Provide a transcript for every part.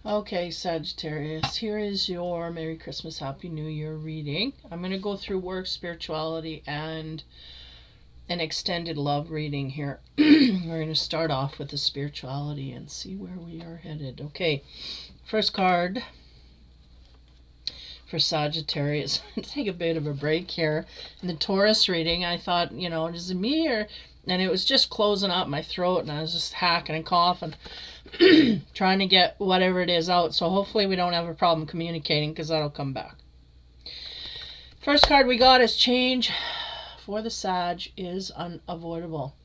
Okay, Sagittarius, here is your Merry Christmas, Happy New Year reading. I'm going to go through work, spirituality, and an extended love reading here. We're going to start off with the spirituality and see where we are headed. Okay, first card for Sagittarius. Take a bit of a break here. In the Taurus reading, I thought, is it me or... And it was just closing up my throat, and I was just hacking and coughing, trying to get whatever it is out. So hopefully we don't have a problem communicating, because that'll come back. First card we got is change for the Sag is unavoidable.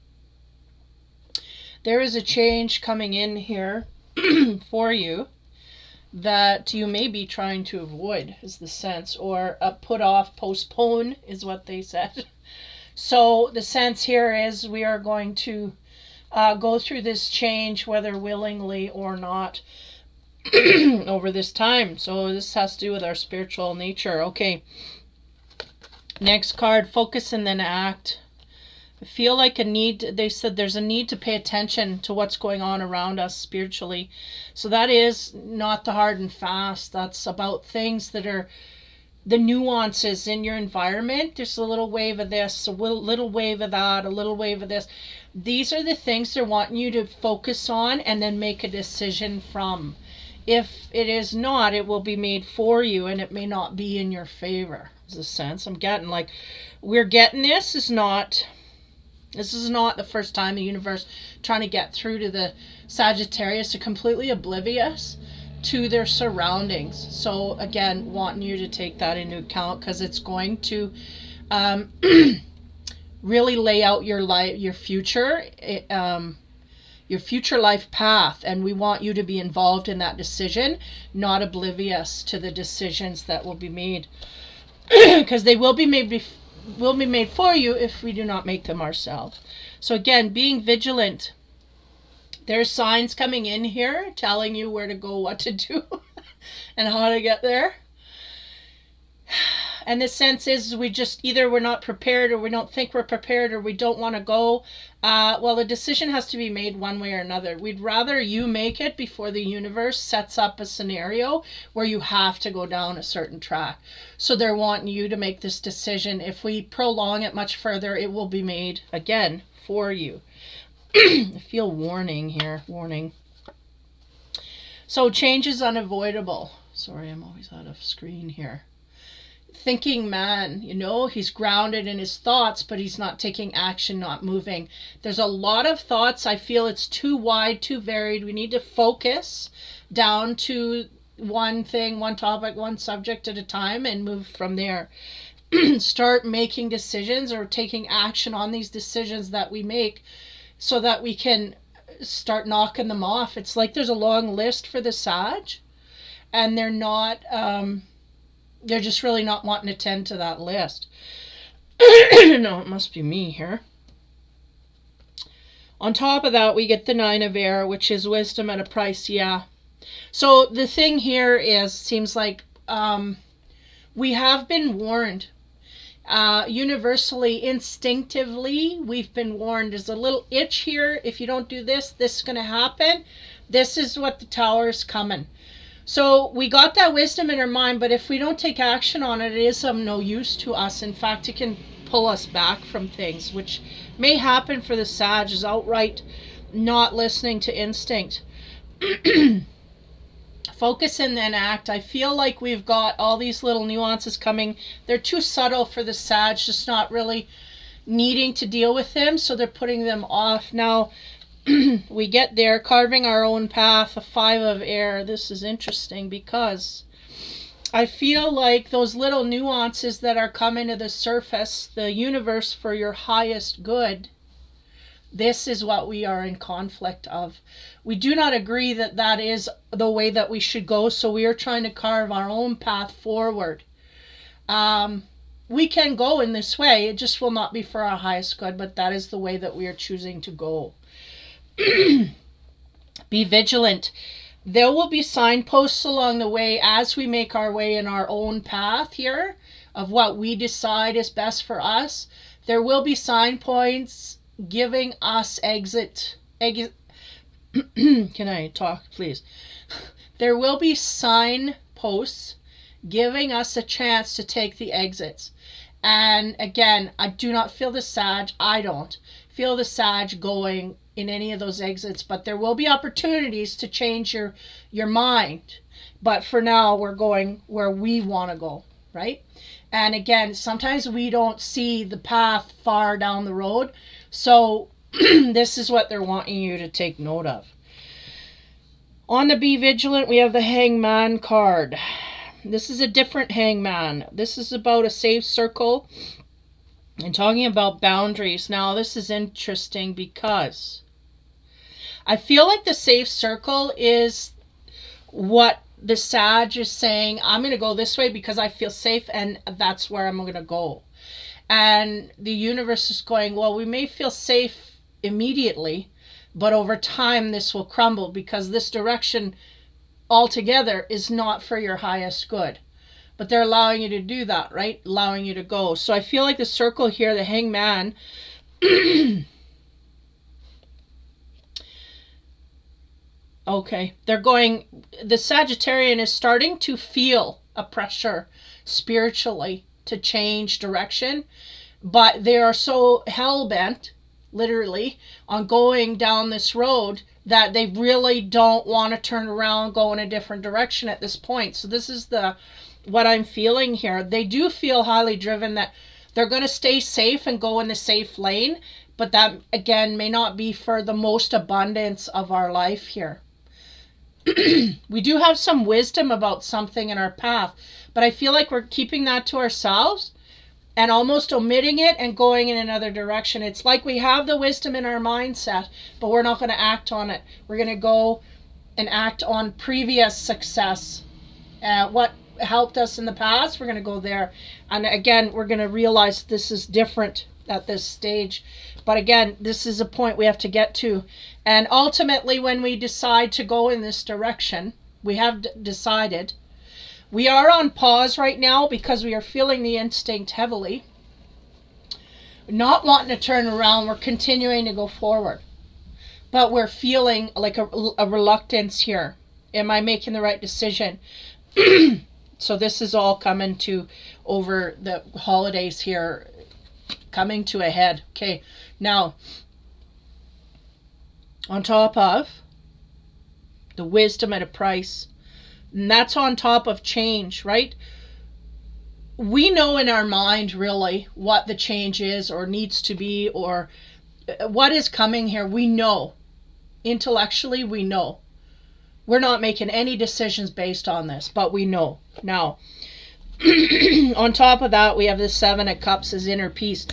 There is a change coming in here for you that you may be trying to avoid, is the sense, or put off, postpone is what they said. So the sense here is we are going to go through this change, whether willingly or not, over this time. So this has to do with our spiritual nature. Okay. Next card, focus and then act. I feel like a need, they said there's a need to pay attention to what's going on around us spiritually. So that is not the hard and fast. That's about things that are the nuances in your environment. There's a little wave of this, a little wave of that, a little wave of this. These are the things they're wanting you to focus on and then make a decision from. If it is not, it will be made for you, and it may not be in your favor. Is a sense I'm getting. Like, we're getting this is not the first time the universe trying to get through to the Sagittarius. They're completely oblivious to their surroundings. So again, wanting you to take that into account, because it's going to really lay out your life, your future life path, and we want you to be involved in that decision, not oblivious to the decisions that will be made, because they will be made for you if we do not make them ourselves. So again, being vigilant. There's signs coming in here telling you where to go, what to do, and how to get there. And the sense is we're not prepared, or we don't think we're prepared, or we don't want to go. Well, the decision has to be made one way or another. We'd rather you make it before the universe sets up a scenario where you have to go down a certain track. So they're wanting you to make this decision. If we prolong it much further, it will be made again for you. I feel warning here. Warning. So change is unavoidable. Sorry, I'm always out of screen here. Thinking man, he's grounded in his thoughts, but he's not taking action, not moving. There's a lot of thoughts. I feel it's too wide, too varied. We need to focus down to one thing, one topic, one subject at a time, and move from there. Start making decisions or taking action on these decisions that we make, so that we can start knocking them off. It's like there's a long list for the Sag, and they're not, they're just really not wanting to tend to that list. No, it must be me here. On top of that, we get the 9 of Air, which is wisdom at a price. Yeah. So the thing here is, seems like we have been warned. Universally, instinctively, we've been warned. There's a little itch here. If you don't do this, this is going to happen. This is what the Tower is coming. So we got that wisdom in our mind, but if we don't take action on it, it is of no use to us. In fact, it can pull us back from things, which may happen for the Sag, is outright not listening to instinct. Focus and then act. I feel like we've got all these little nuances coming. They're too subtle for the Sag, just not really needing to deal with them, so they're putting them off. Now, we get there, carving our own path, a 5 of Air. This is interesting because I feel like those little nuances that are coming to the surface, the universe for your highest good, this is what we are in conflict of. We do not agree that that is the way that we should go, so we are trying to carve our own path forward. We can go in this way, it just will not be for our highest good, but that is the way that we are choosing to go. Be vigilant. There will be signposts along the way as we make our way in our own path here of what we decide is best for us. There will be signposts giving us exit. Can I talk, please? There will be signposts giving us a chance to take the exits. And again, I do not feel the Sag. I don't feel the Sag going in any of those exits, but there will be opportunities to change your mind. But for now, we're going where we want to go, right? And again, sometimes we don't see the path far down the road. So this is what they're wanting you to take note of. On the Be Vigilant, we have the Hangman card. This is a different Hangman. This is about a safe circle and talking about boundaries. Now, this is interesting because I feel like the safe circle is what the Sag is saying. I'm going to go this way because I feel safe and that's where I'm going to go. And the universe is going, well, we may feel safe immediately, but over time this will crumble because this direction altogether is not for your highest good. But they're allowing you to do that, right? Allowing you to go. So I feel like the circle here, the Hangman, okay, they're going, the Sagittarian is starting to feel a pressure spiritually to change direction, but they are so hell-bent, literally, on going down this road that they really don't want to turn around, go in a different direction at this point. So this is what I'm feeling here. They do feel highly driven that they're going to stay safe and go in the safe lane, but that, again, may not be for the most abundance of our life here. We do have some wisdom about something in our path, but I feel like we're keeping that to ourselves and almost omitting it and going in another direction. It's like we have the wisdom in our mindset, but we're not going to act on it. We're going to go and act on previous success. What helped us in the past, we're going to go there. And again, we're going to realize this is different at this stage. But again, this is a point we have to get to. And ultimately, when we decide to go in this direction, we have decided. We are on pause right now because we are feeling the instinct heavily. Not wanting to turn around, we're continuing to go forward. But we're feeling like a reluctance here. Am I making the right decision? So this is all coming to, over the holidays here, coming to a head. Okay, now, on top of the wisdom at a price, and that's on top of change, right? We know in our mind really what the change is or needs to be or what is coming here. We know. Intellectually, we know. We're not making any decisions based on this, but we know. Now, on top of that, we have the Seven of Cups as inner peace.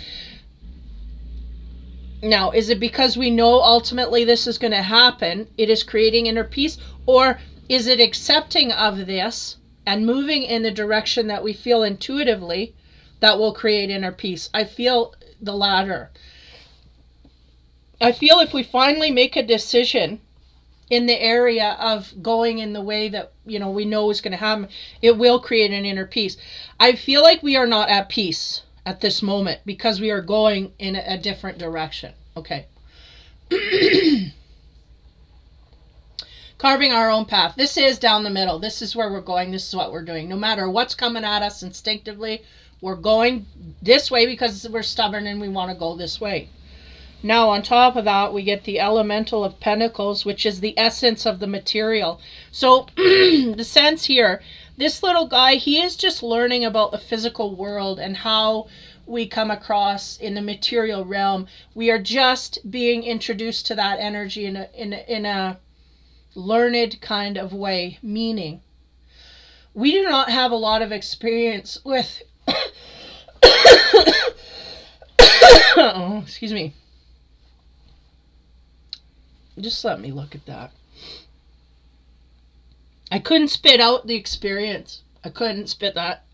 Now, is it because we know ultimately this is going to happen, it is creating inner peace, or is it accepting of this and moving in the direction that we feel intuitively that will create inner peace? I feel the latter. I feel if we finally make a decision in the area of going in the way that, we know is going to happen, it will create an inner peace. I feel like we are not at peace at this moment because we are going in a different direction. Okay. Carving our own path. This is down the middle. This is where we're going. This is what we're doing. No matter what's coming at us instinctively, we're going this way because we're stubborn and we want to go this way. Now, on top of that, we get the Elemental of Pentacles, which is the essence of the material. So, the sense here, this little guy, he is just learning about the physical world and how we come across in the material realm. We are just being introduced to that energy in a learned kind of way, meaning we do not have a lot of experience with oh, excuse me. Just let me look at that. I couldn't spit out the experience. I couldn't spit that.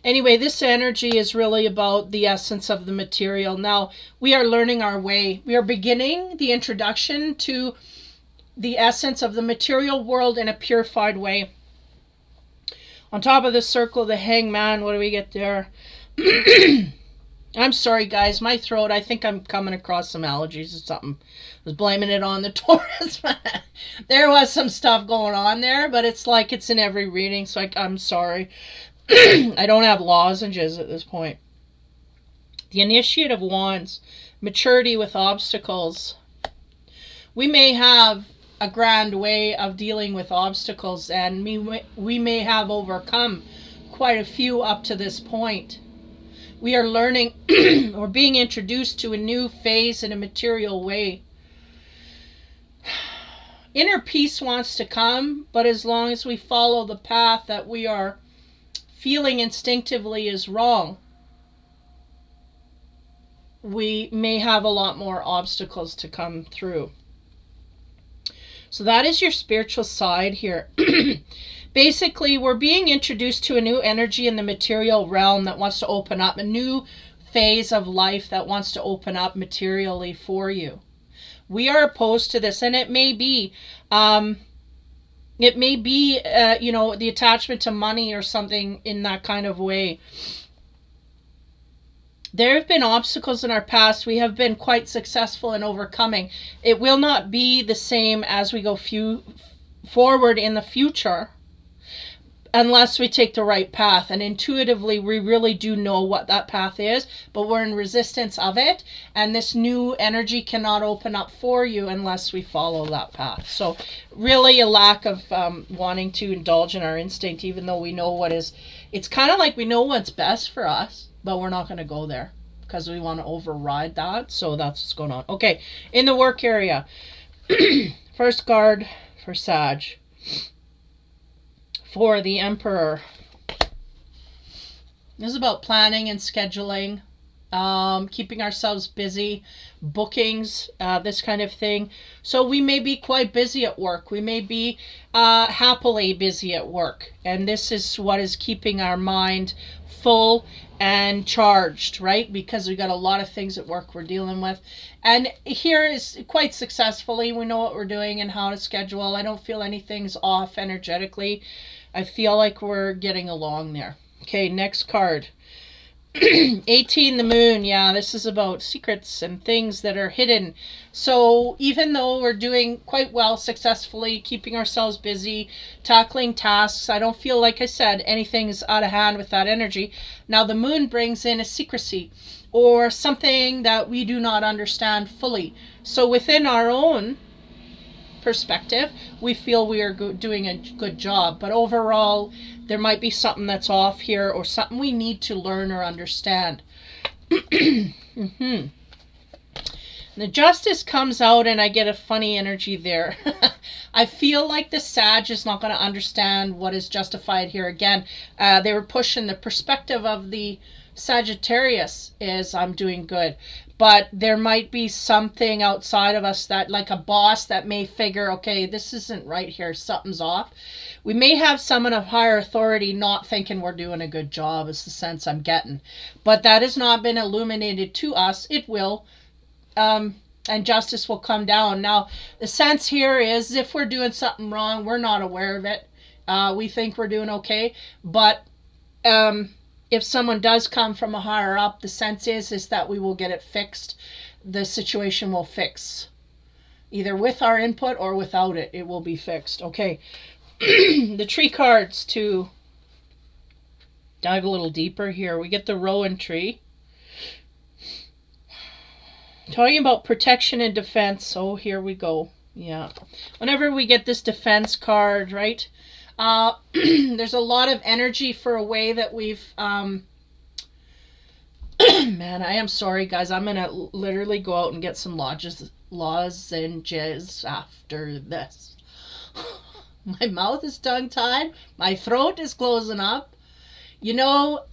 Anyway, this energy is really about the essence of the material. Now, we are learning our way. We are beginning the introduction to the essence of the material world in a purified way. On top of the circle, the Hangman, what do we get there? I'm sorry, guys. My throat, I think I'm coming across some allergies or something. I was blaming it on the Taurus. There was some stuff going on there, but it's like it's in every reading, so I'm sorry. I don't have lozenges at this point. The Initiate of Wands, maturity with obstacles. We may have a grand way of dealing with obstacles, and we may have overcome quite a few up to this point. We are learning or being introduced to a new phase in a material way. Inner peace wants to come, but as long as we follow the path that we are feeling instinctively is wrong, we may have a lot more obstacles to come through. So that is your spiritual side here. Basically, we're being introduced to a new energy in the material realm that wants to open up, a new phase of life that wants to open up materially for you. We are opposed to this, and it may be the attachment to money or something in that kind of way. There have been obstacles in our past we have been quite successful in overcoming. It will not be the same as we go forward in the future unless we take the right path. And intuitively, we really do know what that path is, but we're in resistance of it. And this new energy cannot open up for you unless we follow that path. So really a lack of wanting to indulge in our instinct, even though we know it's kind of like we know what's best for us, but we're not going to go there because we want to override that. So that's what's going on. Okay, in the work area, first card for Sag. For the Emperor. This is about planning and scheduling, keeping ourselves busy, bookings, this kind of thing. So we may be quite busy at work. We may be happily busy at work. And this is what is keeping our mind full and charged, right? Because we got a lot of things at work we're dealing with. And here is quite successfully, we know what we're doing and how to schedule. I don't feel anything's off energetically. I feel like we're getting along there. Okay, next card. 18, the Moon. Yeah, this is about secrets and things that are hidden. So even though we're doing quite well successfully, keeping ourselves busy, tackling tasks, I don't feel, like I said, anything's out of hand with that energy. Now the Moon brings in a secrecy or something that we do not understand fully. So within our own perspective, we feel we are doing a good job, but overall there might be something that's off here or something we need to learn or understand. The Justice comes out and I get a funny energy there. I feel like the Sag is not going to understand what is justified here. Again, they were pushing the perspective of the Sagittarius is I'm doing good. But there might be something outside of us that, like a boss, that may figure, okay, this isn't right here, something's off. We may have someone of higher authority not thinking we're doing a good job, is the sense I'm getting. But that has not been illuminated to us. It will. And justice will come down. Now, the sense here is if we're doing something wrong, we're not aware of it. We think we're doing okay. But if someone does come from a higher up, the sense is that we will get it fixed. The situation will fix. Either with our input or without it, it will be fixed. Okay. The tree cards to dive a little deeper here. We get the Rowan tree. Talking about protection and defense. Oh, here we go. Yeah. Whenever we get this defense card, right? There's a lot of energy for a way that we've man, I am sorry guys, I'm gonna literally go out and get some lozenges after this. My mouth is tongue tied, my throat is closing up. You know,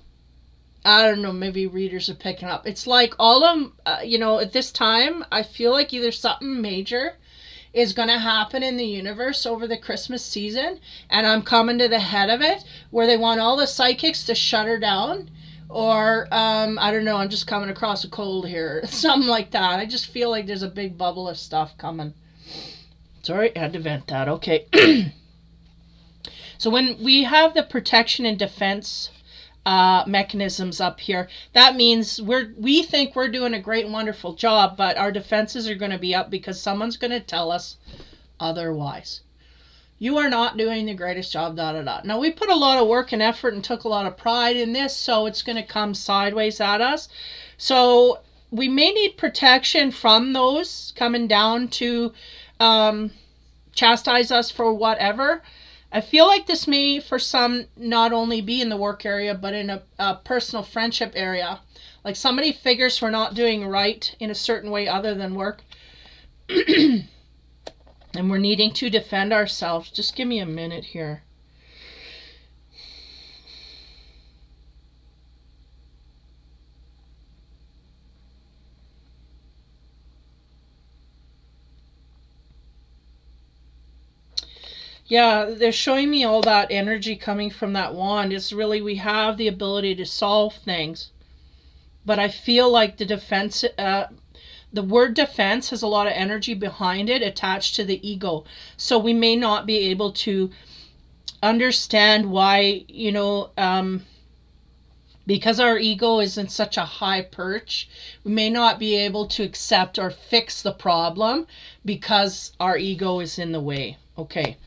I don't know, maybe readers are picking up. It's like all of at this time I feel like either something major is going to happen in the universe over the Christmas season, and I'm coming to the head of it, where they want all the psychics to shut her down, or I don't know, I'm just coming across a cold here, something like that. I just feel like there's a big bubble of stuff coming. Sorry, I had to vent that. Okay. So when we have the protection and defense mechanisms up here. That means we think we're doing a great and wonderful job, but our defenses are going to be up because someone's going to tell us otherwise. You are not doing the greatest job, da da da. Now, we put a lot of work and effort and took a lot of pride in this, so it's going to come sideways at us. So we may need protection from those coming down to chastise us for whatever. I feel like this may, for some, not only be in the work area, but in a personal friendship area. Like somebody figures we're not doing right in a certain way other than work. And we're needing to defend ourselves. Just give me a minute here. Yeah, they're showing me all that energy coming from that wand. It's really, we have the ability to solve things. But I feel like the defense, the word defense has a lot of energy behind it attached to the ego. So we may not be able to understand why, because our ego is in such a high perch, we may not be able to accept or fix the problem because our ego is in the way. Okay.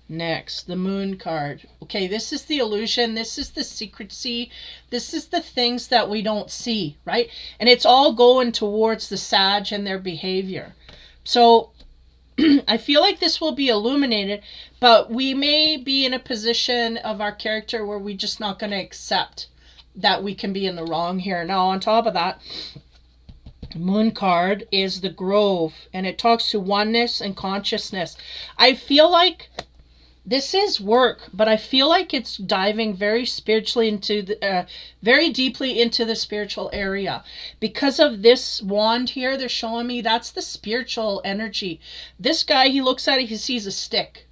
Next, the moon card. Okay, this is the illusion. This is the secrecy. This is the things that we don't see, right? And it's all going towards the Sag and their behavior. So I feel like this will be illuminated, but we may be in a position of our character where we're just not going to accept that we can be in the wrong here. Now, on top of that, moon card is the Grove, and it talks to oneness and consciousness. I feel like this is work, but I feel like it's diving very spiritually into the, very deeply into the spiritual area. Because of this wand here, they're showing me that's the spiritual energy. This guy, he looks at it, he sees a stick.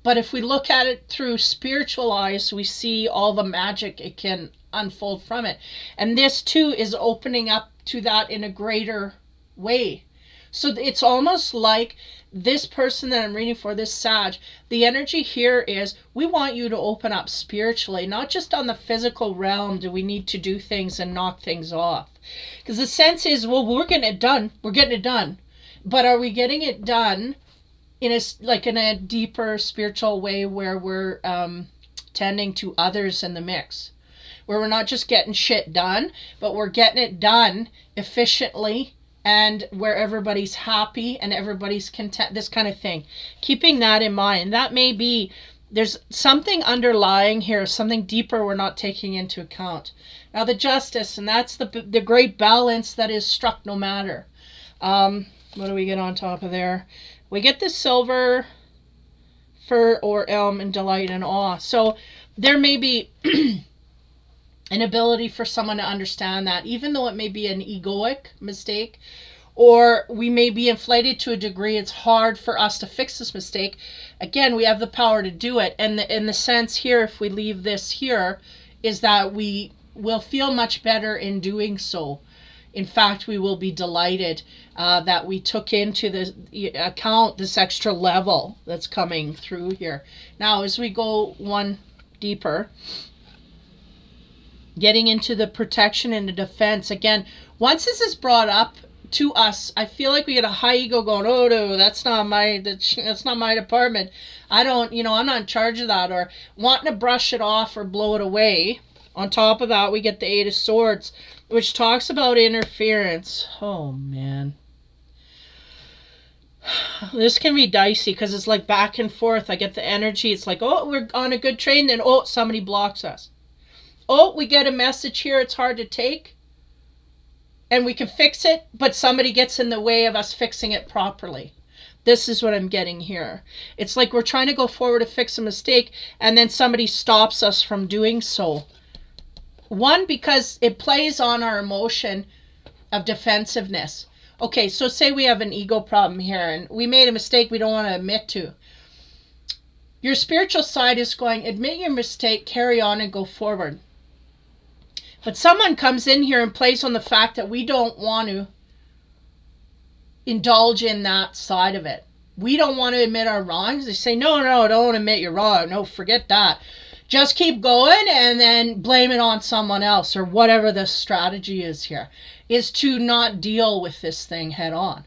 But if we look at it through spiritual eyes, we see all the magic it can unfold from it. And this too is opening up to that in a greater way. So it's almost like this person that I'm reading for, this Sag, the energy here is we want you to open up spiritually, not just on the physical realm do we need to do things and knock things off. Because the sense is, well, we're getting it done. We're getting it done. But are we getting it done in a deeper spiritual way where we're tending to others in the mix? Where we're not just getting shit done, but we're getting it done efficiently and where everybody's happy and everybody's content, this kind of thing. Keeping that in mind, that may be, there's something underlying here, something deeper we're not taking into account. Now the Justice, and that's the great balance that is struck no matter. What do we get on top of there? We get the silver, fir or elm, and delight and awe. So there may be an ability for someone to understand that, even though it may be an egoic mistake, or we may be inflated to a degree, it's hard for us to fix this mistake. Again, we have the power to do it. And in the sense here, if we leave this here, is that we will feel much better in doing so. In fact, we will be delighted that we took into the account this extra level that's coming through here. Now, as we go one deeper, getting into the protection and the defense. Again, once this is brought up to us, I feel like we get a high ego going, oh no, that's not my department. I don't, I'm not in charge of that, or wanting to brush it off or blow it away. On top of that, we get the Eight of Swords, which talks about interference. Oh man. This can be dicey because it's like back and forth. I get the energy. It's like, oh, we're on a good train, then oh, somebody blocks us. Oh, we get a message here, it's hard to take, and we can fix it, but somebody gets in the way of us fixing it properly. This is what I'm getting here. It's like we're trying to go forward to fix a mistake, and then somebody stops us from doing so. One, because it plays on our emotion of defensiveness. Okay, so say we have an ego problem here, and we made a mistake we don't want to admit to. Your spiritual side is going, admit your mistake, carry on, and go forward. But someone comes in here and plays on the fact that we don't want to indulge in that side of it. We don't want to admit our wrongs. They say, no, don't admit you're wrong. No, forget that. just keep going and then blame it on someone else, or whatever the strategy is here, is to not deal with this thing head on.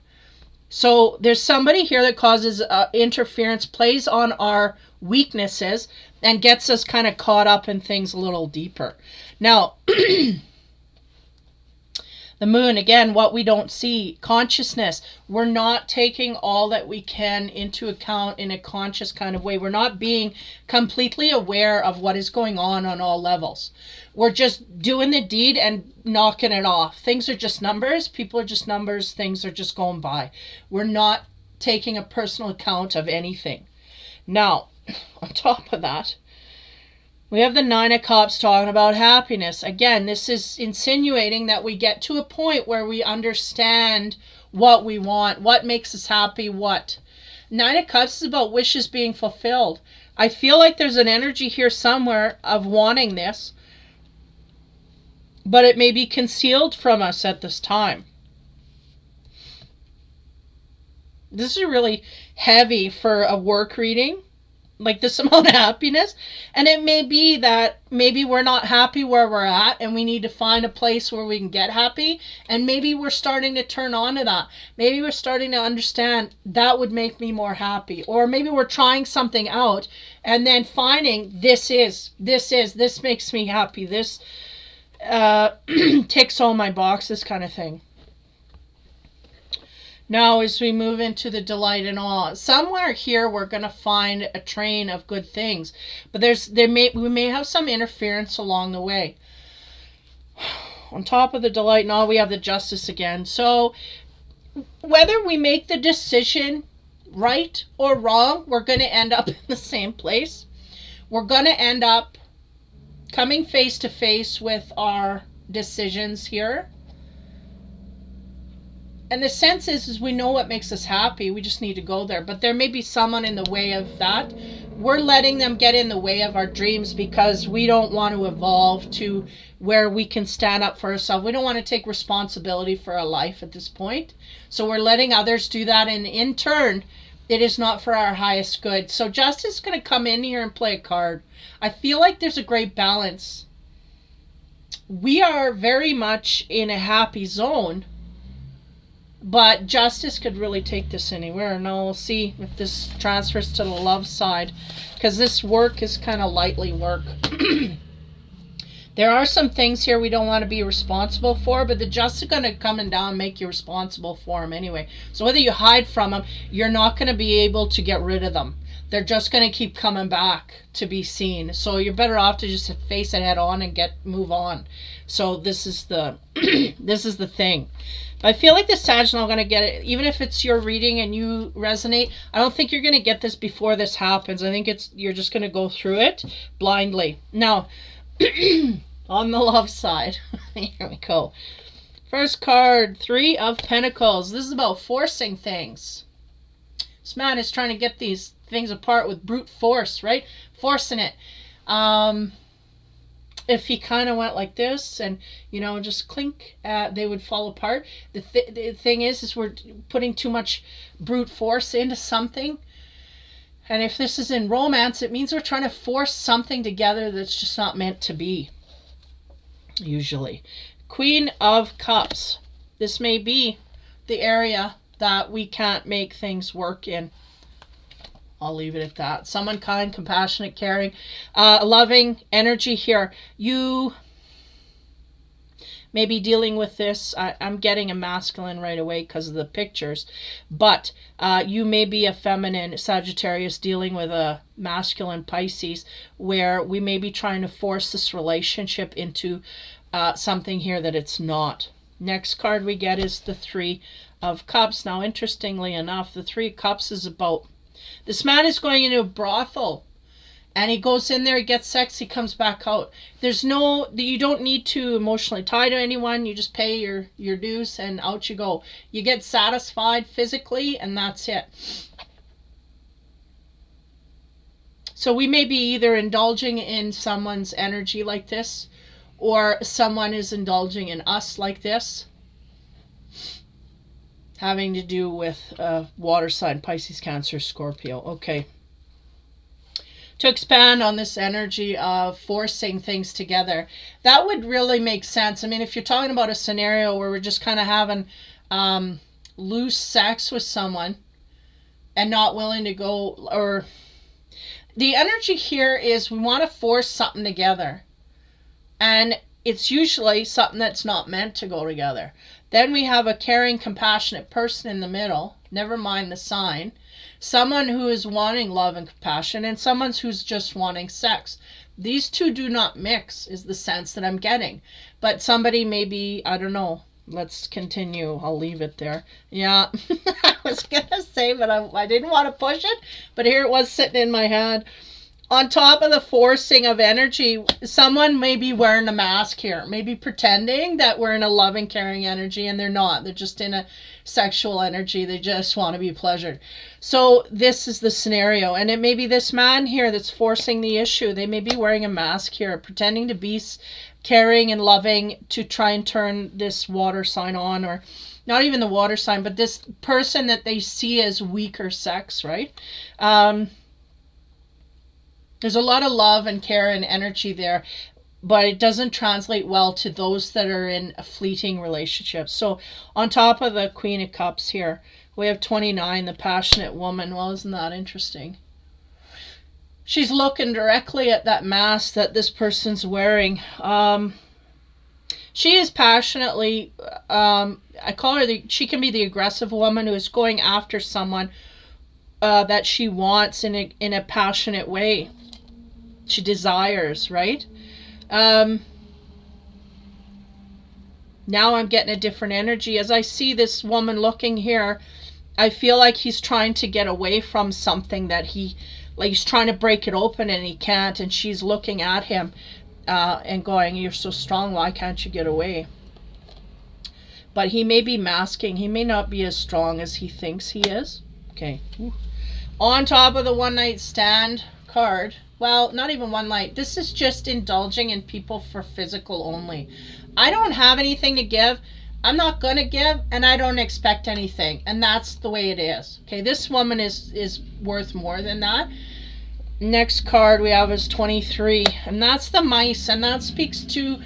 So there's somebody here that causes interference, plays on our weaknesses, and gets us kind of caught up in things a little deeper. Now, the moon, again, what we don't see, consciousness. We're not taking all that we can into account in a conscious kind of way. We're not being completely aware of what is going on all levels. We're just doing the deed and knocking it off. Things are just numbers. People are just numbers. Things are just going by. We're not taking a personal account of anything. Now, on top of that, we have the Nine of Cups talking about happiness. Again, this is insinuating that we get to a point where we understand what we want, what makes us happy, what. Nine of Cups is about wishes being fulfilled. I feel like there's an energy here somewhere of wanting this, but it may be concealed from us at this time. This is really heavy for a work reading. Like this amount of happiness, and it may be that maybe we're not happy where we're at and we need to find a place where we can get happy, and maybe we're starting to turn on to that. Maybe we're starting to understand that would make me more happy, or maybe we're trying something out and then finding this makes me happy, this ticks all my boxes kind of thing. Now, as we move into the delight and awe, somewhere here we're going to find a train of good things, but we may have some interference along the way. On top of the delight and awe, we have the justice again. So whether we make the decision right or wrong, we're going to end up in the same place. We're going to end up coming face to face with our decisions here. And the sense is we know what makes us happy. We just need to go there. But there may be someone in the way of that. We're letting them get in the way of our dreams because we don't want to evolve to where we can stand up for ourselves. We don't want to take responsibility for our life at this point. So we're letting others do that. And in turn, it is not for our highest good. So justice is going to come in here and play a card. I feel like there's a great balance. We are very much in a happy zone. But justice could really take this anywhere. Now we'll see if this transfers to the love side, because this work is kind of lightly work. There are some things here we don't want to be responsible for, but the justice is going to come down and make you responsible for them anyway. So whether you hide from them, you're not going to be able to get rid of them. They're just going to keep coming back to be seen. So you're better off to just face it head on and move on. So this is the this is the thing. But I feel like the Sag's not going to get it. Even if it's your reading and you resonate, I don't think you're going to get this before this happens. I think you're just going to go through it blindly. Now, on the love side, here we go. First card, Three of Pentacles. This is about forcing things. This man is trying to get these things apart with brute force, right? Forcing it. If he kind of went like this and, just clink, they would fall apart. The thing is we're putting too much brute force into something. And if this is in romance, it means we're trying to force something together that's just not meant to be, usually. Queen of Cups. This may be the area that we can't make things work in. I'll leave it at that. Someone kind, compassionate, caring, loving energy here. You may be dealing with this. I'm getting a masculine right away because of the pictures. But you may be a feminine Sagittarius dealing with a masculine Pisces, where we may be trying to force this relationship into something here that it's not. Next card we get is the Three of Cups. Now, interestingly enough, the Three of Cups is about this man is going into a brothel, and he goes in there, he gets sex, he comes back out. You don't need to emotionally tie to anyone. You just pay your dues and out you go. You get satisfied physically, and that's it. So we may be either indulging in someone's energy like this, or someone is indulging in us like this. Having to do with water sign, Pisces, Cancer, Scorpio. Okay. to expand on this energy of forcing things together. That would really make sense. I mean, if you're talking about a scenario where we're just kind of having loose sex with someone and not willing to go, or the energy here is we want to force something together. And it's usually something that's not meant to go together. Then we have a caring, compassionate person in the middle, never mind the sign. Someone who is wanting love and compassion, and someone who's just wanting sex. These two do not mix, is the sense that I'm getting. But somebody may be, I don't know. Let's continue. I'll leave it there. Yeah, I was going to say, but I didn't want to push it. But here it was sitting in my head. On top of the forcing of energy, someone may be wearing a mask here, maybe pretending that we're in a loving, caring energy, and they're not. They're just in a sexual energy. They just want to be pleasured. So this is the scenario. And it may be this man here that's forcing the issue. They may be wearing a mask here, pretending to be caring and loving to try and turn this water sign on, or not even the water sign, but this person that they see as weaker sex, right? There's a lot of love and care and energy there, but it doesn't translate well to those that are in a fleeting relationship. So on top of the Queen of Cups here, we have 29, the passionate woman. Well, isn't that interesting? She's looking directly at that mask that this person's wearing. She is passionately, I call her she can be the aggressive woman who is going after someone that she wants in a passionate way. She desires, right? Now I'm getting a different energy. As I see this woman looking here, I feel like he's trying to get away from something that he's trying to break it open and he can't. And she's looking at him and going, "You're so strong. Why can't you get away?" But he may be masking. He may not be as strong as he thinks he is. Okay. Ooh. On top of the one night stand card, well, not even one night. This is just indulging in people for physical only. I don't have anything to give. I'm not going to give, and I don't expect anything. And that's the way it is. Okay, this woman is worth more than that. Next card we have is 23, and that's the mice, and that speaks to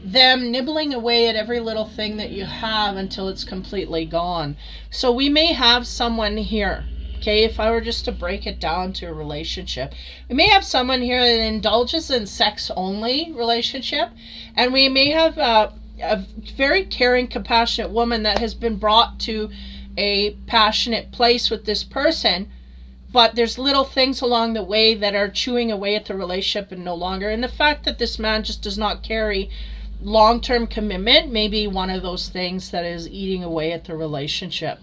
them nibbling away at every little thing that you have until it's completely gone. So we may have someone here. Okay, if I were just to break it down to a relationship, we may have someone here that indulges in sex only relationship, and we may have a very caring, compassionate woman that has been brought to a passionate place with this person, but there's little things along the way that are chewing away at the relationship and no longer. And the fact that this man just does not carry long-term commitment may be one of those things that is eating away at the relationship.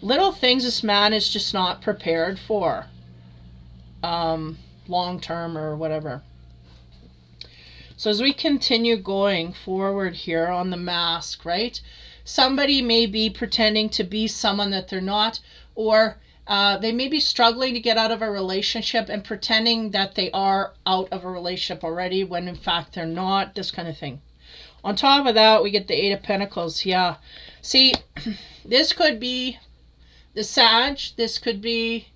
Little things this man is just not prepared for long term or whatever. So as we continue going forward here on the mask, right? Somebody may be pretending to be someone that they're not, or they may be struggling to get out of a relationship and pretending that they are out of a relationship already when in fact they're not, this kind of thing. On top of that, we get the Eight of Pentacles. Yeah. See, this could be the Sag, this could be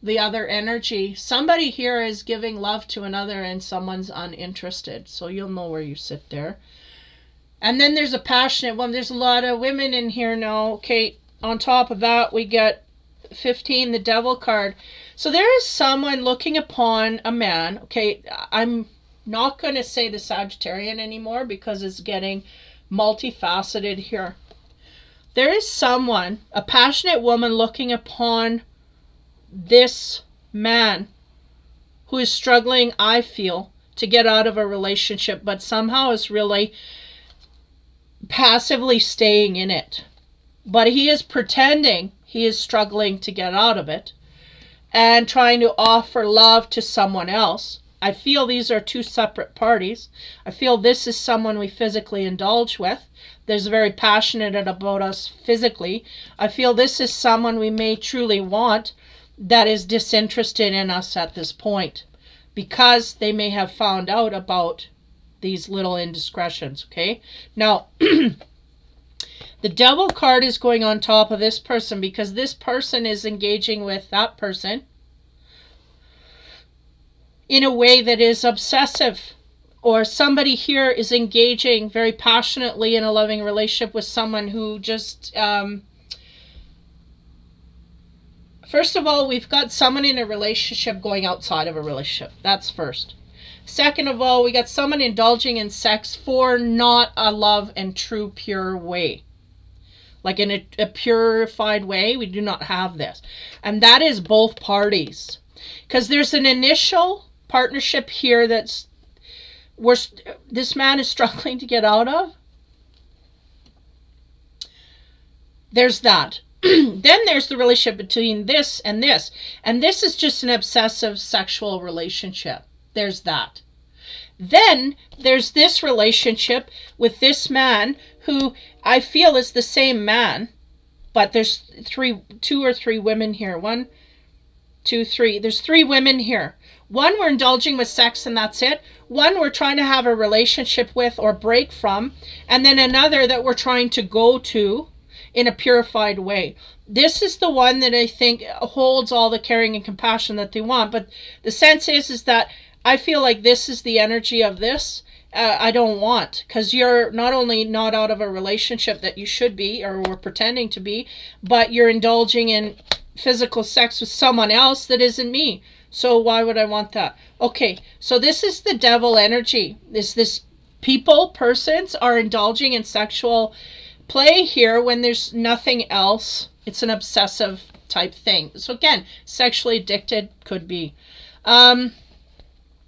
the other energy. Somebody here is giving love to another and someone's uninterested. So you'll know where you sit there. And then there's a passionate one. There's a lot of women in here now. Okay, on top of that, we get 15, the Devil card. So there is someone looking upon a man. Okay, I'm not going to say the Sagittarian anymore because it's getting multifaceted here. There is someone, a passionate woman, looking upon this man who is struggling, I feel, to get out of a relationship, but somehow is really passively staying in it. But he is pretending he is struggling to get out of it and trying to offer love to someone else. I feel these are two separate parties. I feel this is someone we physically indulge with. There's very passionate about us physically. I feel this is someone we may truly want that is disinterested in us at this point because they may have found out about these little indiscretions, okay? Now, the Devil card is going on top of this person because this person is engaging with that person in a way that is obsessive, or somebody here is engaging very passionately in a loving relationship with someone who just, first of all, we've got someone in a relationship going outside of a relationship. That's first. Second of all, we got someone indulging in sex for not a love and true pure way. Like in a purified way, we do not have this. And that is both parties. Because there's an initial partnership here that's this man is struggling to get out of. There's that. Then there's the relationship between this. And this is just an obsessive sexual relationship. There's that. Then there's this relationship with this man who I feel is the same man, but there's two or three women here. 1, 2, 3. There's 3 women here. One we're indulging with sex and that's it. One we're trying to have a relationship with or break from. And then another that we're trying to go to in a purified way. This is the one that I think holds all the caring and compassion that they want. But the sense is that I feel like this is the energy of this. I don't want, because you're not only not out of a relationship that you should be or were pretending to be, but you're indulging in physical sex with someone else that isn't me. So why would I want that? Okay, so this is the devil energy. This persons are indulging in sexual play here when there's nothing else. It's an obsessive type thing. So again, sexually addicted could be.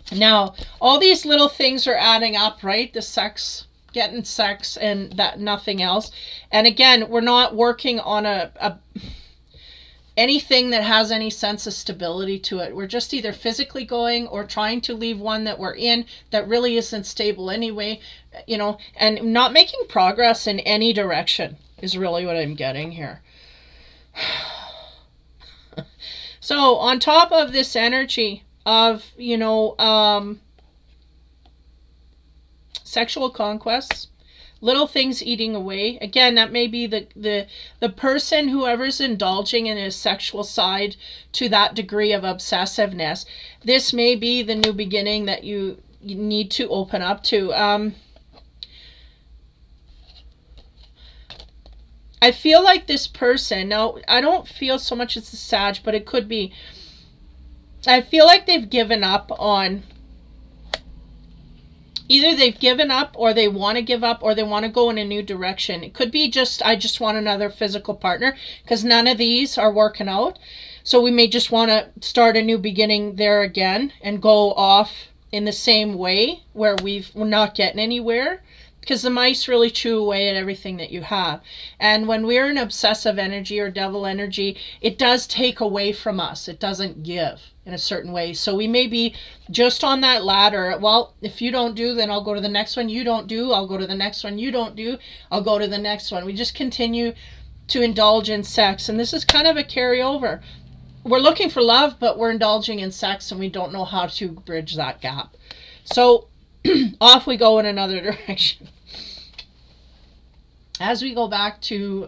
Now, all these little things are adding up, right? The sex, getting sex, and that nothing else. And again, we're not working on anything that has any sense of stability to it. We're just either physically going or trying to leave one that we're in that really isn't stable anyway, and not making progress in any direction is really what I'm getting here. So on top of this energy of, sexual conquests, little things eating away. Again, that may be the person, whoever's indulging in his sexual side to that degree of obsessiveness. This may be the new beginning that you need to open up to. I feel like this person, now I don't feel so much it's a Sag, but it could be, I feel like they've given up on, either they've given up or they want to give up or they want to go in a new direction. It could be just, I just want another physical partner because none of these are working out. So we may just want to start a new beginning there again and go off in the same way where we're not getting anywhere. Because the mice really chew away at everything that you have. And when we're in obsessive energy or devil energy, it does take away from us. It doesn't give in a certain way. So we may be just on that ladder. Well, if you don't do, then I'll go to the next one. You don't do, I'll go to the next one. You don't do, I'll go to the next one. We just continue to indulge in sex. And this is kind of a carryover. We're looking for love, but we're indulging in sex and we don't know how to bridge that gap. So off we go in another direction. As we go back to,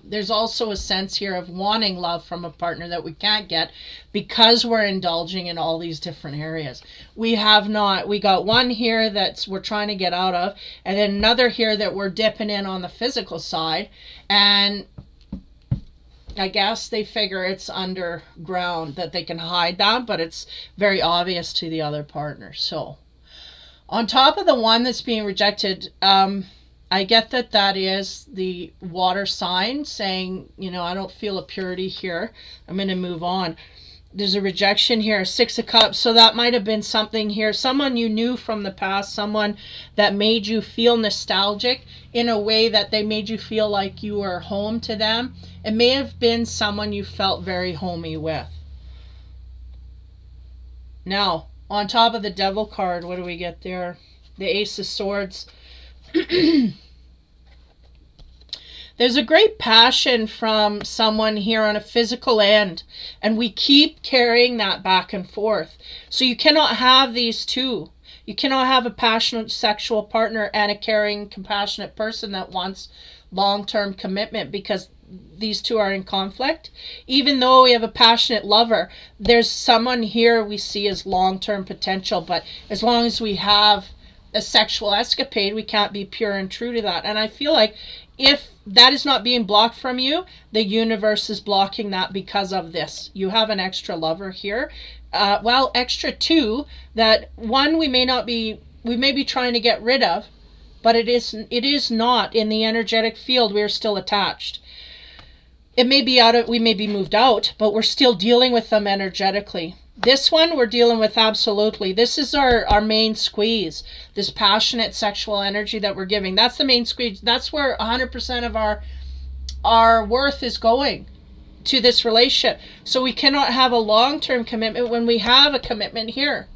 there's also a sense here of wanting love from a partner that we can't get because we're indulging in all these different areas. We got one here that's we're trying to get out of, and then another here that we're dipping in on the physical side. And I guess they figure it's underground that they can hide that, but it's very obvious to the other partner. So on top of the one that's being rejected, I get that is the water sign saying, I don't feel a purity here. I'm going to move on. There's a rejection here, 6 of Cups. So that might have been something here. Someone you knew from the past, someone that made you feel nostalgic in a way that they made you feel like you were home to them. It may have been someone you felt very homey with. Now, on top of the Devil card, what do we get there? The Ace of Swords. There's a great passion from someone here on a physical end, and we keep carrying that back and forth. So you cannot have these two. You cannot have a passionate sexual partner and a caring, compassionate person that wants long-term commitment, because these two are in conflict. Even though we have a passionate lover, there's someone here we see as long-term potential, but as long as we have a sexual escapade, we can't be pure and true to that. And I feel like if that is not being blocked from you, the universe is blocking that because of this. You have an extra lover here. Well, extra two, that one we may be trying to get rid of, but it is not in the energetic field. We are still attached. It may be we may be moved out, but we're still dealing with them energetically. This one we're dealing with absolutely. This is our main squeeze. This passionate sexual energy that we're giving. That's the main squeeze. That's where 100% of our worth is going, to this relationship. So we cannot have a long-term commitment when we have a commitment here.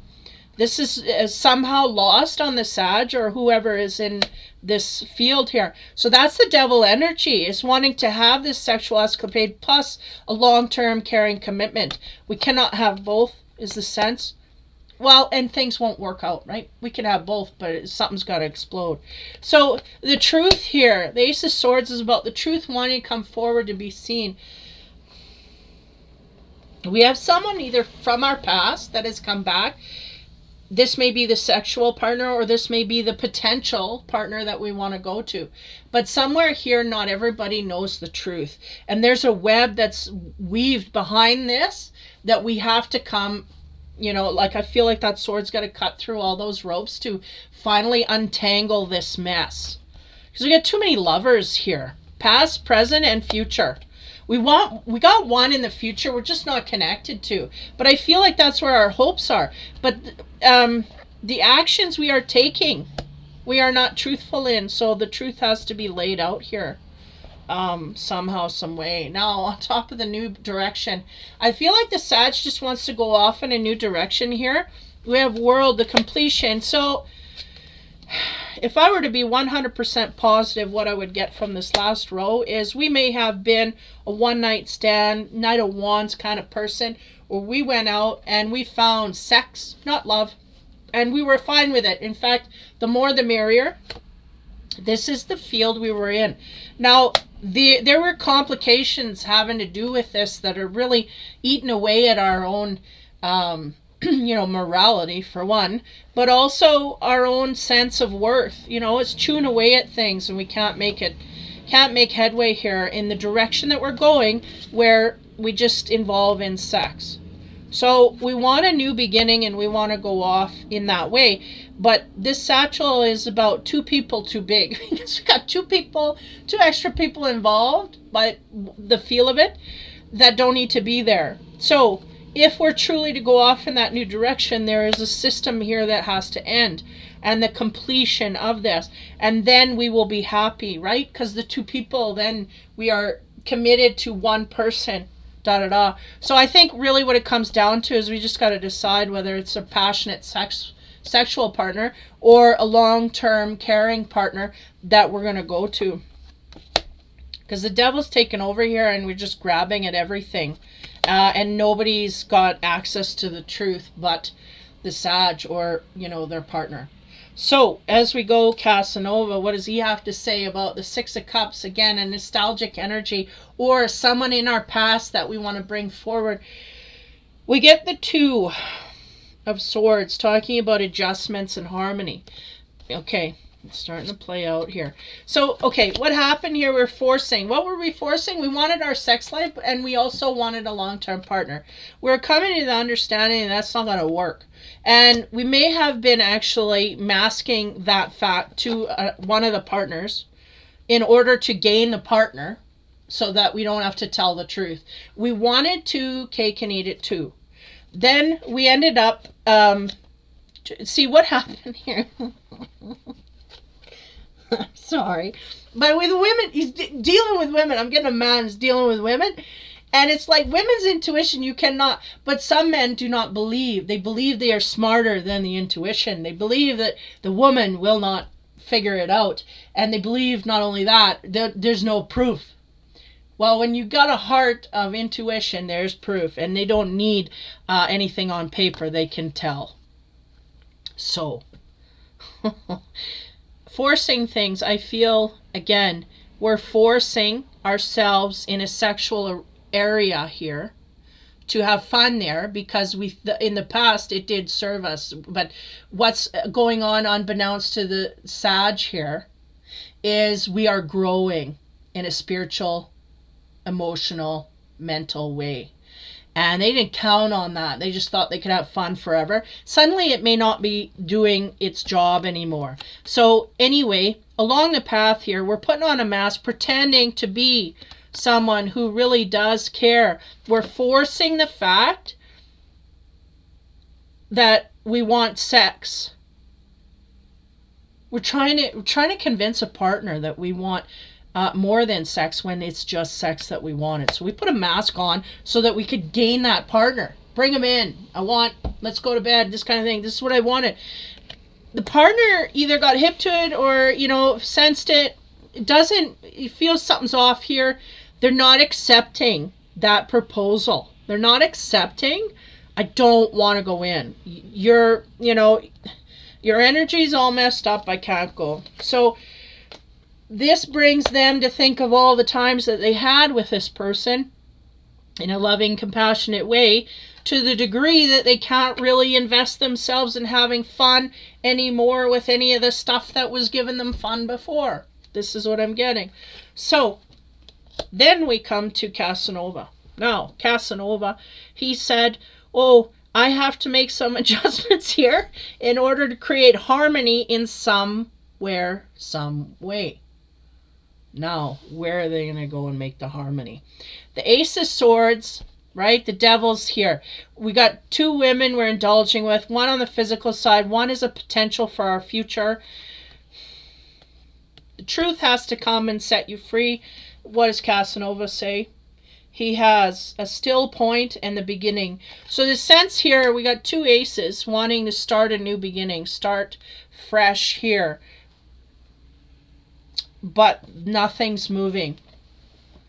This is somehow lost on the Sag or whoever is in this field here. So that's the devil energy, is wanting to have this sexual escapade plus a long-term caring commitment. We cannot have both, is the sense. Well, and things won't work out, right? We can have both, but something's got to explode. So the truth here, the Ace of Swords, is about the truth wanting to come forward to be seen. We have someone either from our past that has come back. This may be the sexual partner, or this may be the potential partner that we want to go to. But somewhere here, not everybody knows the truth. And there's a web that's weaved behind this that we have to come, like I feel like that sword's got to cut through all those ropes to finally untangle this mess. Because we got too many lovers here. Past, present, and future. We got one in the future we're just not connected to. But I feel like that's where our hopes are. But the actions we are taking, we are not truthful in. So the truth has to be laid out here somehow, some way. Now, on top of the new direction, I feel like the Sag just wants to go off in a new direction here. We have world, the completion. So if I were to be 100% positive, what I would get from this last row is we may have been a one-night stand, Knight of Wands kind of person, where we went out and we found sex, not love, and we were fine with it. In fact, the more the merrier. This is the field we were in. Now, there were complications having to do with this that are really eating away at our own morality, for one, but also our own sense of worth. It's chewing away at things, and we can't make headway here in the direction that we're going, where we just involve in sex. So we want a new beginning, and we want to go off in that way. But this satchel is about two people too big. Because we got two extra people involved, by the feel of it, that don't need to be there. So if we're truly to go off in that new direction, there is a system here that has to end, and the completion of this, and then we will be happy, right? Because the two people, then we are committed to one person, So I think really what it comes down to is we just got to decide whether it's a passionate sexual partner or a long-term caring partner that we're going to go to. Because the devil's taken over here, and we're just grabbing at everything. And nobody's got access to the truth but the Sag or, their partner. So, as we go, Casanova, what does he have to say about the Six of Cups? Again, a nostalgic energy, or someone in our past that we want to bring forward. We get the Two of Swords, talking about adjustments and harmony. Okay, it's starting to play out here. So, okay, what happened here? We're forcing. What were we forcing? We wanted our sex life, and we also wanted a long-term partner. We're coming to the understanding that's not going to work. And we may have been actually masking that fact to one of the partners in order to gain the partner, so that we don't have to tell the truth. We wanted to cake and eat it too. Then we ended up, see what happened here. Sorry. But with women, he's dealing with women. I'm getting a man who's dealing with women. And it's like women's intuition, you cannot, but some men do not believe. They believe they are smarter than the intuition. They believe that the woman will not figure it out. And they believe not only that, there's no proof. Well, when you got a heart of intuition, there's proof. And they don't need anything on paper. They can tell. So, forcing things, I feel, again, we're forcing ourselves in a sexual area here to have fun there, because in the past it did serve us. But what's going on, unbeknownst to the Sag here, is we are growing in a spiritual, emotional, mental way. And they didn't count on that. They just thought they could have fun forever. Suddenly it may not be doing its job anymore. So anyway, along the path here, we're putting on a mask, pretending to be someone who really does care. We're forcing the fact that we want sex. We're trying to convince a partner that we want more than sex, when it's just sex that we wanted. So we put a mask on so that we could gain that partner. Bring them in. Let's go to bed, this kind of thing. This is what I wanted. The partner either got hip to it or, sensed it. It feels something's off here. They're not accepting that proposal. They're not accepting, I don't want to go in. Your energy's all messed up. I can't go. So this brings them to think of all the times that they had with this person in a loving, compassionate way, to the degree that they can't really invest themselves in having fun anymore with any of the stuff that was giving them fun before. This is what I'm getting. So then we come to Casanova. Now, Casanova, he said, oh, I have to make some adjustments here in order to create harmony in somewhere, some way. Now, where are they going to go and make the harmony? The Ace of Swords, right? The Devil's here. We got two women we're indulging with. One on the physical side. One is a potential for our future. The truth has to come and set you free. What does Casanova say? He has a still point and the beginning. So the sense here, we got two aces wanting to start a new beginning. Start fresh here. But nothing's moving.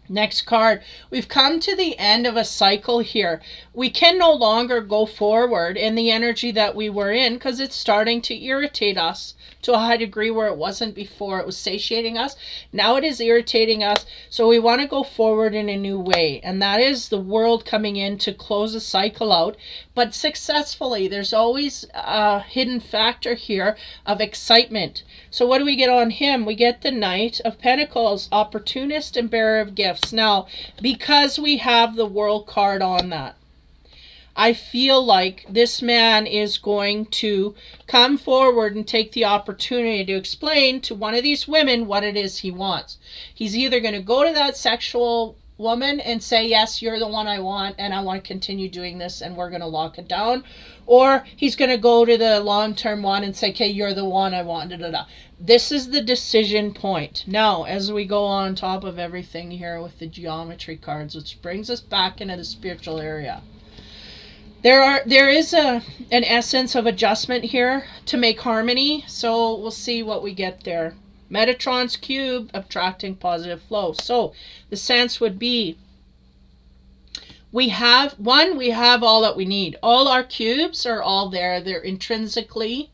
Next card. We've come to the end of a cycle here. We can no longer go forward in the energy that we were in, because it's starting to irritate us to a high degree where it wasn't before. It was satiating us. Now it is irritating us. So we want to go forward in a new way. And that is the world coming in to close a cycle out, but successfully. There's always a hidden factor here of excitement. So what do we get on him? We get the Knight of Pentacles, opportunist and bearer of gifts. Now, because we have the World card on that, I feel like this man is going to come forward and take the opportunity to explain to one of these women what it is he wants. He's either going to go to that sexual woman and say, yes, you're the one I want, and I want to continue doing this, and we're going to lock it down. Or he's going to go to the long-term one and say, okay, you're the one I want. Da, da, da. This is the decision point. Now, as we go on top of everything here with the geometry cards, which brings us back into the spiritual area. There is an essence of adjustment here to make harmony. So we'll see what we get there. Metatron's cube, attracting positive flow. So the sense would be, we have all that we need. All our cubes are all there. They're intrinsically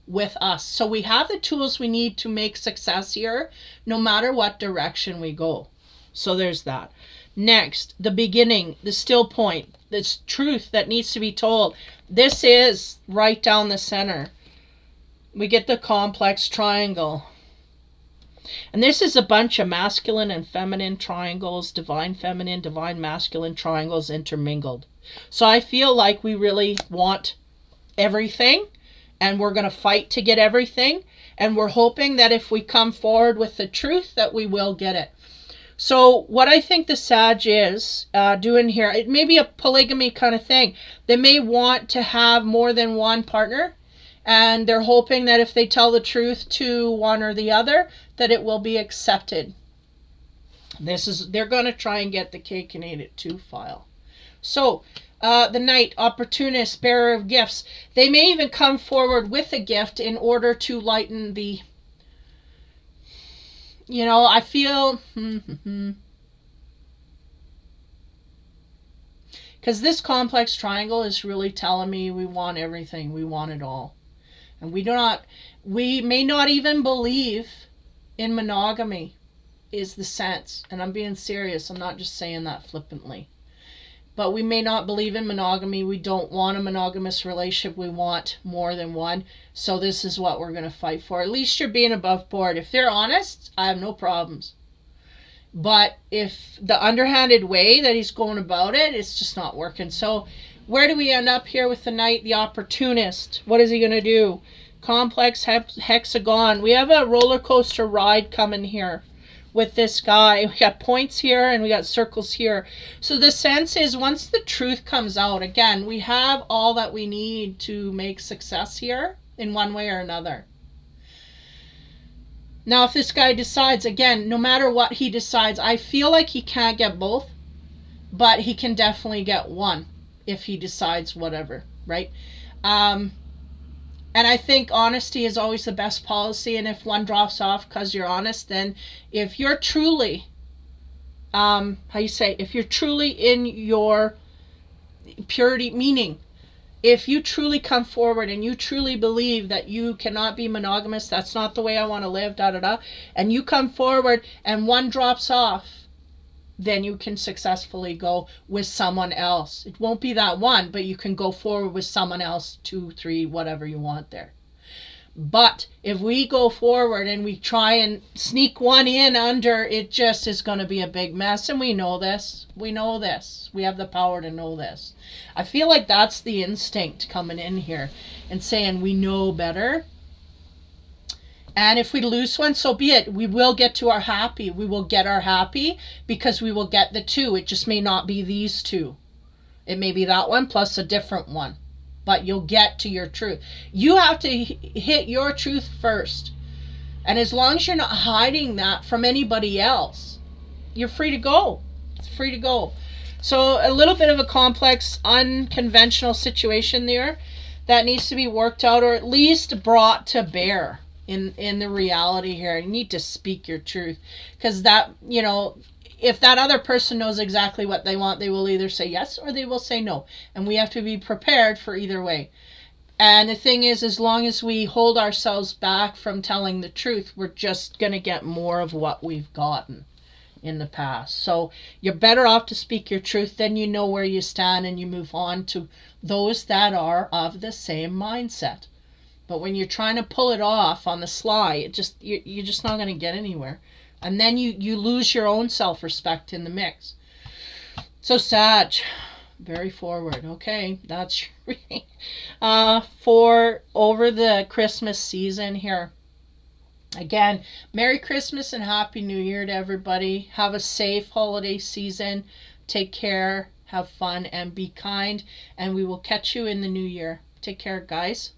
with us. So we have the tools we need to make success here, no matter what direction we go. So there's that. Next, the beginning, the still point, this truth that needs to be told. This is right down the center. We get the complex triangle. And this is a bunch of masculine and feminine triangles, divine feminine, divine masculine triangles intermingled. So I feel like we really want everything, and we're going to fight to get everything. And we're hoping that if we come forward with the truth, that we will get it. So what I think the Sag is doing here, it may be a polygamy kind of thing. They may want to have more than one partner, and they're hoping that if they tell the truth to one or the other, that it will be accepted. They're going to try and get the cake and eat it too file. So the Knight, opportunist, bearer of gifts. They may even come forward with a gift in order to lighten the... I feel... Because this complex triangle is really telling me we want everything. We want it all. And we may not even believe in monogamy. is the sense. And I'm being serious. I'm not just saying that flippantly. But we may not believe in monogamy. We don't want a monogamous relationship. We want more than one. So this is what we're going to fight for. At least you're being above board. If they're honest, I have no problems. But if the underhanded way that he's going about it, it's just not working. So where do we end up here with the Knight, the opportunist? What is he going to do? Complex hexagon. We have a roller coaster ride coming here with this guy. We got points here and we got circles here. So the sense is once the truth comes out, again, we have all that we need to make success here in one way or another. Now, if this guy decides, again, no matter what he decides, I feel like he can't get both, but he can definitely get one if he decides whatever, right? And I think honesty is always the best policy. And if one drops off because you're honest, then if you're truly, if you're truly in your purity, meaning if you truly come forward and you truly believe that you cannot be monogamous, that's not the way I want to live, and you come forward and one drops off, then you can successfully go with someone else. It won't be that one, but you can go forward with someone else, 2, 3, whatever you want there. But if we go forward and we try and sneak one in under, it just is going to be a big mess. And we know this. We know this. We have the power to know this. I feel like that's the instinct coming in here and saying we know better. And if we lose one, so be it. We will get to our happy. We will get our happy because we will get the two. It just may not be these two. It may be that one plus a different one. But you'll get to your truth. You have to hit your truth first. And as long as you're not hiding that from anybody else, you're free to go. It's free to go. So a little bit of a complex, unconventional situation there that needs to be worked out or at least brought to bear in the reality here. You need to speak your truth. Because that, if that other person knows exactly what they want, they will either say yes or they will say no. And we have to be prepared for either way. And the thing is, as long as we hold ourselves back from telling the truth, we're just going to get more of what we've gotten in the past. So you're better off to speak your truth, then you know where you stand and you move on to those that are of the same mindset. But when you're trying to pull it off on the sly, you're just not going to get anywhere. And then you lose your own self-respect in the mix. So Sag, very forward. Okay, that's for over the Christmas season here. Again, Merry Christmas and Happy New Year to everybody. Have a safe holiday season. Take care, have fun, and be kind. And we will catch you in the new year. Take care, guys.